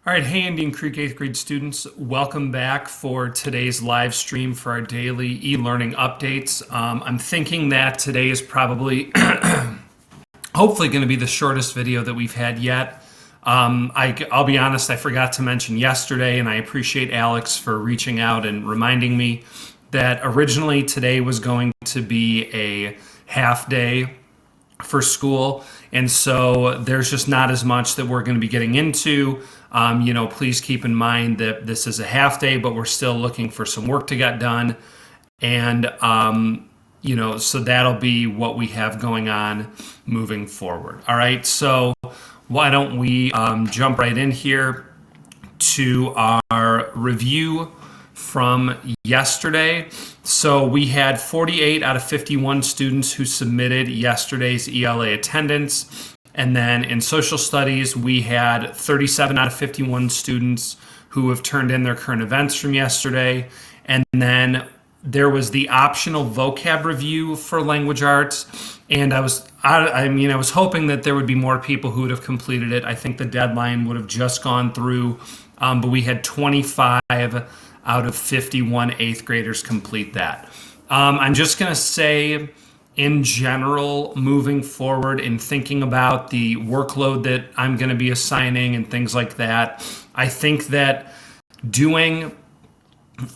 All right, hey Indian Creek 8th grade students, welcome back for today's live stream for our daily e-learning updates. I'm thinking that today is probably, hopefully going to be the shortest video that we've had yet. I'll be honest, I forgot to mention yesterday, and I appreciate Alex for reaching out and reminding me that originally today was going to be a half day for school, and so there's just not as much that we're going to be getting into. Please keep in mind that this is a half day, but we're still looking for some work to get done. And, so that'll be what we have going on moving forward. All right. So why don't we jump right in here to our review from yesterday. So we had 48 out of 51 students who submitted yesterday's ELA attendance. And then in social studies, we had 37 out of 51 students who have turned in their current events from yesterday. And then there was the optional vocab review for language arts. And I was hoping that there would be more people who would have completed it. I think the deadline would have just gone through, but we had 25 out of 51 8th graders complete that. I'm just going to say, in general, moving forward and thinking about the workload that I'm going to be assigning and things like that, I think that doing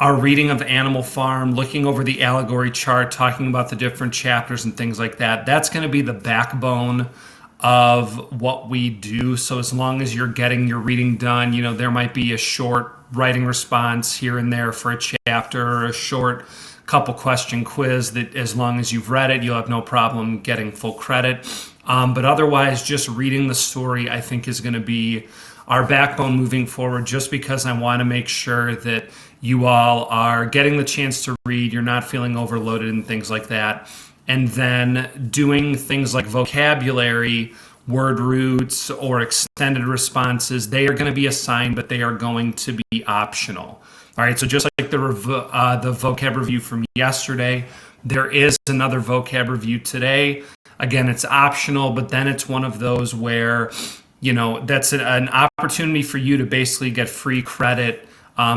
our reading of Animal Farm, looking over the allegory chart, talking about the different chapters and things like that, that's going to be the backbone of what we do. So as long as you're getting your reading done, there might be a short writing response here and there for a chapter, or a short couple question quiz that, as long as you've read it, you'll have no problem getting full credit. But otherwise, just reading the story, I think, is going to be our backbone moving forward, just because I want to make sure that you all are getting the chance to read, you're not feeling overloaded and things like that. And then doing things like vocabulary, word roots, or extended responses, they are going to be assigned, but they are going to be optional. All right, so just like the vocab review from yesterday, there is another vocab review today. Again, it's optional, but then it's one of those where, that's an opportunity for you to basically get free credit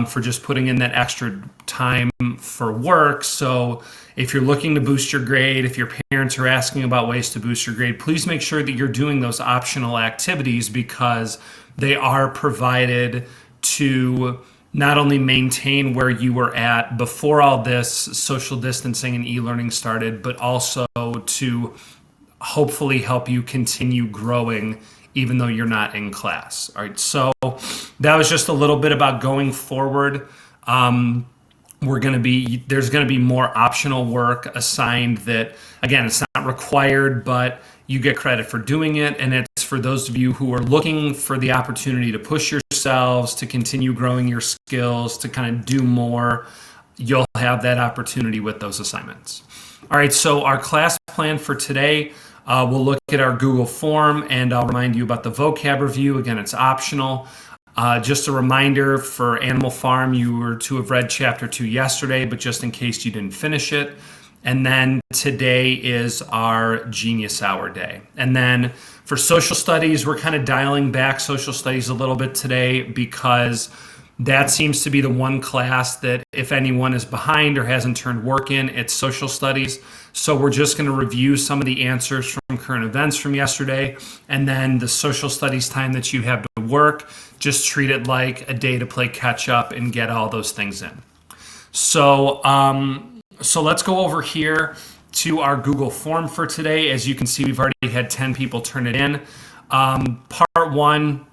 for just putting in that extra time for work. So if you're looking to boost your grade, if your parents are asking about ways to boost your grade, please make sure that you're doing those optional activities, because they are provided to not only maintain where you were at before all this social distancing and e-learning started, but also to hopefully help you continue growing even though you're not in class. All right, so that was just a little bit about going forward. There's going to be more optional work assigned that, again, it's not required, but you get credit for doing it. And it's for those of you who are looking for the opportunity to push yourselves, to continue growing your skills, to kind of do more. You'll have that opportunity with those assignments. All right, so our class plan for today, we'll look at our Google form, and I'll remind you about the vocab review. Again, it's optional. Just a reminder, for Animal Farm, you were to have read chapter 2 yesterday, but just in case you didn't finish it. And then today is our Genius Hour day. And then for social studies, we're kind of dialing back social studies a little bit today, because that seems to be the one class that, if anyone is behind or hasn't turned work in, it's social studies. So we're just going to review some of the answers from current events from yesterday, and then the social studies time that you have to work, just treat it like a day to play catch up and get all those things in. So let's go over here to our Google form for today. As you can see, we've already had 10 people turn it in. Part 1,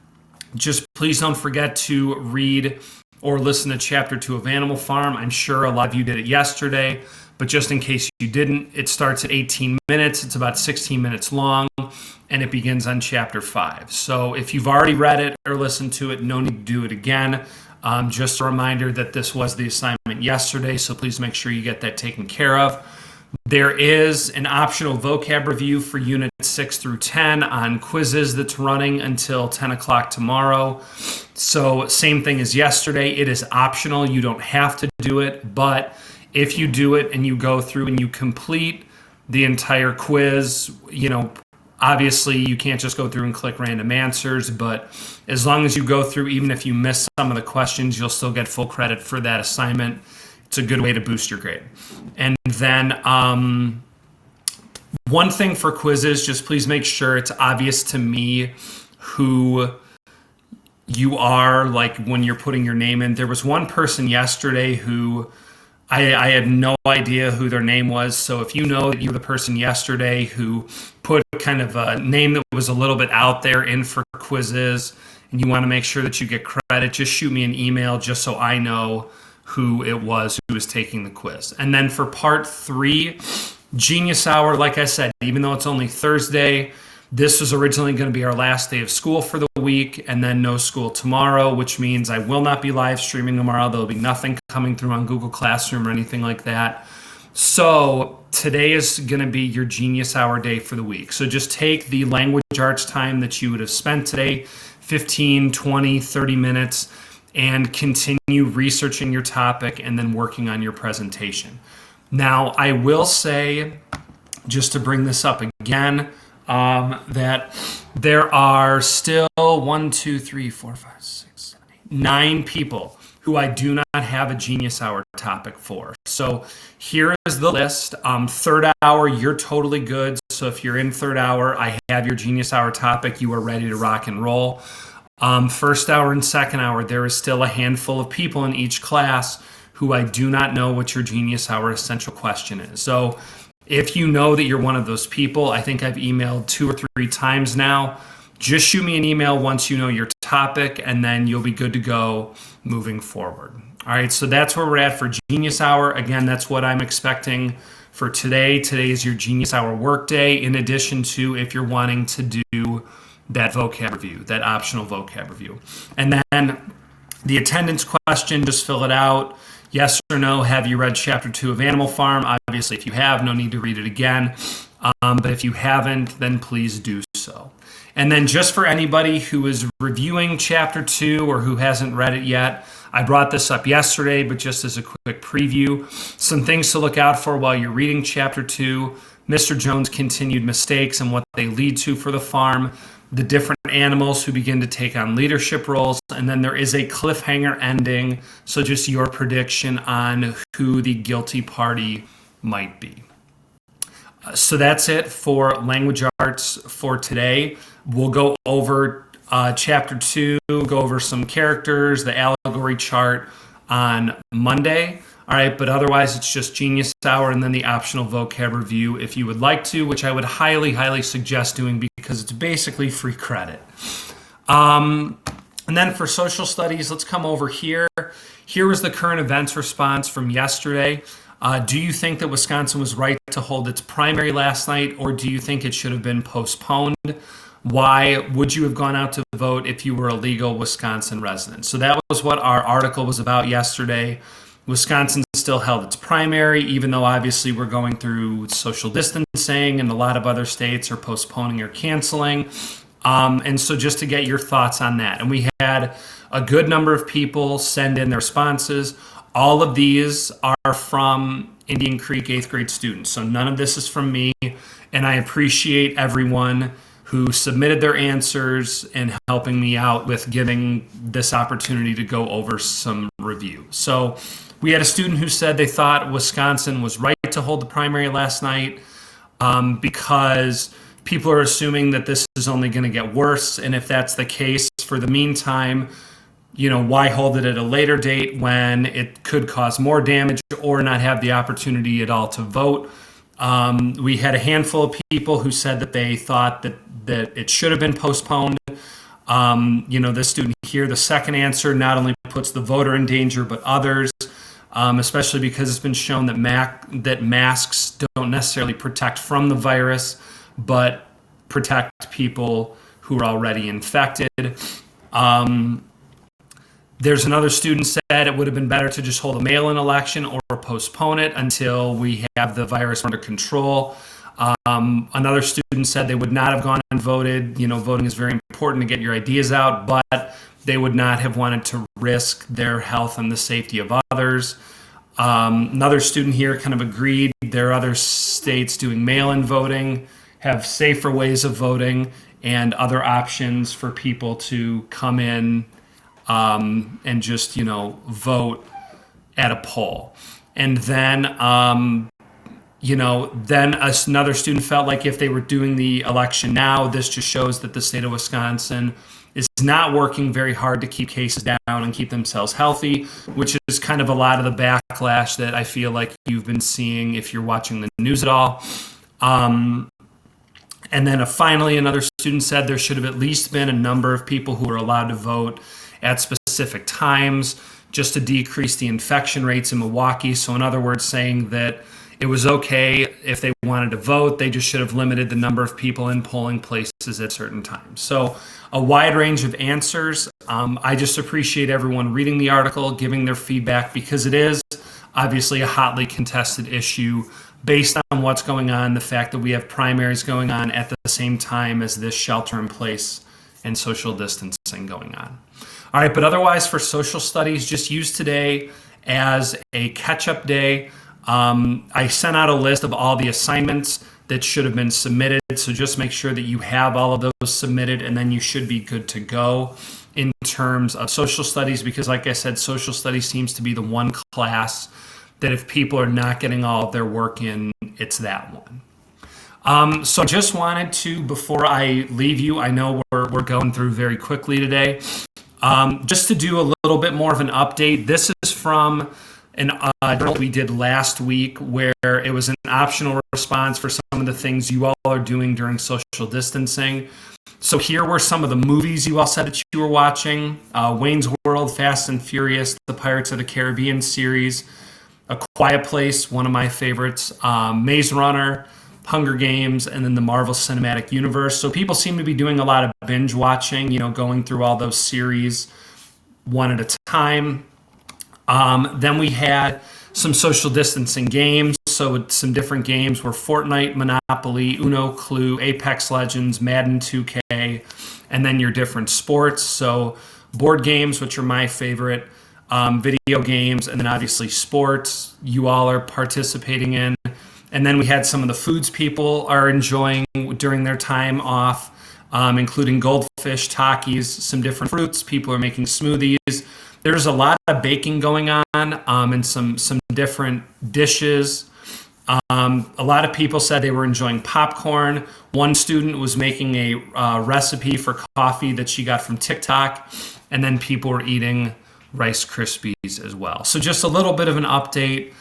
just please don't forget to read or listen to chapter 2 of Animal Farm. I'm sure a lot of you did it yesterday, but just in case you didn't, it starts at 18 minutes. It's about 16 minutes long, and it begins on chapter 5. So if you've already read it or listened to it, no need to do it again. Just a reminder that this was the assignment yesterday, so please make sure you get that taken care of. There is an optional vocab review for units 6 through 10 on quizzes that's running until 10 o'clock tomorrow. So same thing as yesterday. It is optional. You don't have to do it, but if you do it and you go through and you complete the entire quiz, Obviously, you can't just go through and click random answers, but as long as you go through, even if you miss some of the questions, you'll still get full credit for that assignment. It's a good way to boost your grade. And then one thing for quizzes, just please make sure it's obvious to me who you are, like when you're putting your name in. There was one person yesterday who I had no idea who their name was. So if you know that you were the person yesterday who put kind of a name that was a little bit out there in for quizzes and you want to make sure that you get credit, just shoot me an email just so I know who it was who was taking the quiz. And then for part 3, Genius Hour, like I said, even though it's only Thursday, this was originally going to be our last day of school for the week, and then no school tomorrow, which means I will not be live streaming tomorrow. There'll be nothing coming through on Google Classroom or anything like that. So today is going to be your Genius Hour day for the week. So just take the language arts time that you would have spent today, 15, 20, 30 minutes, and continue researching your topic and then working on your presentation. Now, I will say, just to bring this up again, that there are still 9 people who I do not have a Genius Hour topic for. So here is the list. Third hour, you're totally good. So if you're in third hour, I have your Genius Hour topic. You are ready to rock and roll. First hour and second hour, there is still a handful of people in each class who I do not know what your Genius Hour essential question is. So if you know that you're one of those people, I think I've emailed 2 or 3 times now. Just shoot me an email once you know your topic, and then you'll be good to go moving forward. All right, so that's where we're at for Genius Hour. Again, that's what I'm expecting for today. Today is your Genius Hour workday, in addition to if you're wanting to do that vocab review, that optional vocab review. And then the attendance question, just fill it out. Yes or no, have you read Chapter 2 of Animal Farm? Obviously, if you have, no need to read it again. But if you haven't, then please do so. And then just for anybody who is reviewing Chapter 2 or who hasn't read it yet, I brought this up yesterday, but just as a quick preview, some things to look out for while you're reading Chapter 2, Mr. Jones' continued mistakes and what they lead to for the farm, the different animals who begin to take on leadership roles, and then there is a cliffhanger ending, so just your prediction on who the guilty party might be. So that's it for language arts for today. We'll go over Chapter 2, go over some characters, the allegory chart on Monday. All right, but otherwise it's just Genius Hour and then the optional vocab review if you would like to, which I would highly suggest doing because it's basically free credit. And then for social studies, let's come over here. Here was the current events response from yesterday. Do you think that Wisconsin was right to hold its primary last night, or do you think it should have been postponed? Why would you have gone out to vote if you were a legal Wisconsin resident? So that was what our article was about yesterday. Wisconsin still held its primary, even though obviously we're going through social distancing and a lot of other states are postponing or canceling. And so just to get your thoughts on that. And we had a good number of people send in their responses. All of these are from Indian Creek 8th grade students. So none of this is from me. And I appreciate everyone who submitted their answers and helping me out with giving this opportunity to go over some review. So we had a student who said they thought Wisconsin was right to hold the primary last night because people are assuming that this is only going to get worse. And if that's the case, for the meantime, why hold it at a later date when it could cause more damage or not have the opportunity at all to vote? We had a handful of people who said that they thought that it should have been postponed. This student here, the second answer not only puts the voter in danger, but others, especially because it's been shown that masks don't necessarily protect from the virus, but protect people who are already infected. There's another student said it would have been better to just hold a mail-in election or postpone it until we have the virus under control. Another student said they would not have gone and voted. Voting is very important to get your ideas out, but they would not have wanted to risk their health and the safety of others. Another student here kind of agreed there are other states doing mail-in voting. have safer ways of voting and other options for people to come in and just, vote at a poll. And then, then another student felt like if they were doing the election now, this just shows that the state of Wisconsin is not working very hard to keep cases down and keep themselves healthy, which is kind of a lot of the backlash that I feel like you've been seeing if you're watching the news at all. And then finally, another student said there should have at least been a number of people who were allowed to vote at specific times just to decrease the infection rates in Milwaukee. So in other words, saying that it was okay if they wanted to vote, they just should have limited the number of people in polling places at certain times. So a wide range of answers. I just appreciate everyone reading the article, giving their feedback, because it is obviously a hotly contested issue based on what's going on, the fact that we have primaries going on at the same time as this shelter in place and social distancing going on. All right, but otherwise for social studies, just use today as a catch-up day. I sent out a list of all the assignments that should have been submitted, so just make sure that you have all of those submitted, and then you should be good to go in terms of social studies, because like I said, social studies seems to be the one class that if people are not getting all of their work in, it's that one. So I just wanted to, before I leave you, I know we're going through very quickly today, just to do a little bit more of an update. This is from an drill we did last week where it was an optional response for some of the things you all are doing during social distancing. So here were some of the movies you all said that you were watching. Wayne's World, Fast and Furious, the Pirates of the Caribbean series, A Quiet Place, one of my favorites, Maze Runner, Hunger Games, and then the Marvel Cinematic Universe. So people seem to be doing a lot of binge watching, going through all those series one at a time. Then we had some social distancing games. So some different games were Fortnite, Monopoly, Uno, Clue, Apex Legends, Madden 2K, and then your different sports. So board games, which are my favorite, video games, and then obviously sports you all are participating in. And then we had some of the foods people are enjoying during their time off, including goldfish, Takis, some different fruits. People are making smoothies. There's a lot of baking going on, and some different dishes. A lot of people said they were enjoying popcorn. One student was making a recipe for coffee that she got from TikTok, and then people were eating Rice Krispies as well. So just a little bit of an update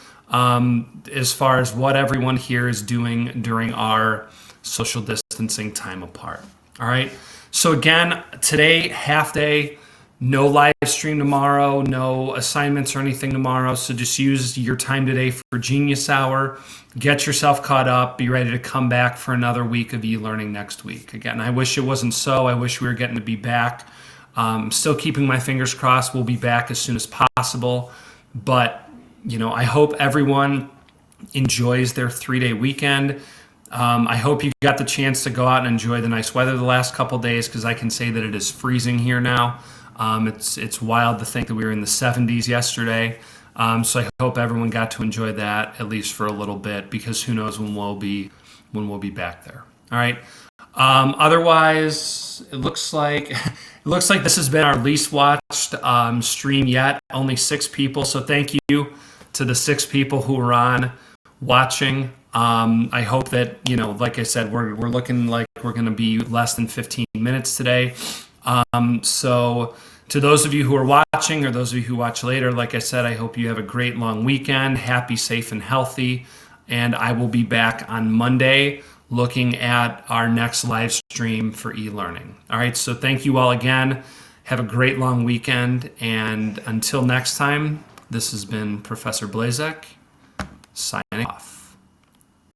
as far as what everyone here is doing during our social distancing time apart. All right. So again, today, half day. No live stream tomorrow, no assignments or anything tomorrow. So just use your time today for Genius Hour. Get yourself caught up. Be ready to come back for another week of e-learning next week. Again, I wish it wasn't so. I wish we were getting to be back. Still keeping my fingers crossed. We'll be back as soon as possible. But, I hope everyone enjoys their 3-day weekend. I hope you got the chance to go out and enjoy the nice weather the last couple days, because I can say that it is freezing here now. It's wild to think that we were in the 70s yesterday. So I hope everyone got to enjoy that at least for a little bit, because who knows when we'll be back there. All right. Otherwise, it looks like this has been our least watched stream yet. Only 6 people. So thank you to the 6 people who were on watching. I hope that, like I said, we're looking like we're going to be less than 15 minutes today. So to those of you who are watching, or those of you who watch later, like I said, I hope you have a great long weekend, happy, safe, and healthy. And I will be back on Monday looking at our next live stream for e-learning. All right. So thank you all again. Have a great long weekend. And until next time, this has been Professor Blazek signing off.